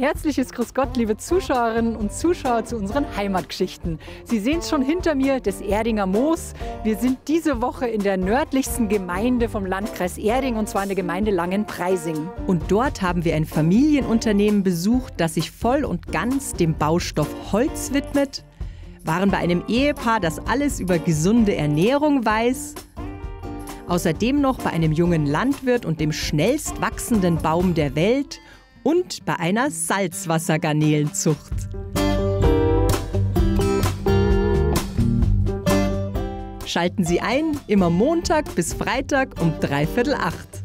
herzliches Grüß Gott, liebe Zuschauerinnen und Zuschauer zu unseren Heimatgeschichten. Sie sehen es schon hinter mir, das Erdinger Moos. Wir sind diese Woche in der nördlichsten Gemeinde vom Landkreis Erding, und zwar in der Gemeinde Langenpreising. Und dort haben wir ein Familienunternehmen besucht, das sich voll und ganz dem Baustoff Holz widmet, waren bei einem Ehepaar, das alles über gesunde Ernährung weiß, außerdem noch bei einem jungen Landwirt und dem schnellst wachsenden Baum der Welt und bei einer Salzwassergarnelenzucht. Schalten Sie ein, immer Montag bis Freitag um 7:45.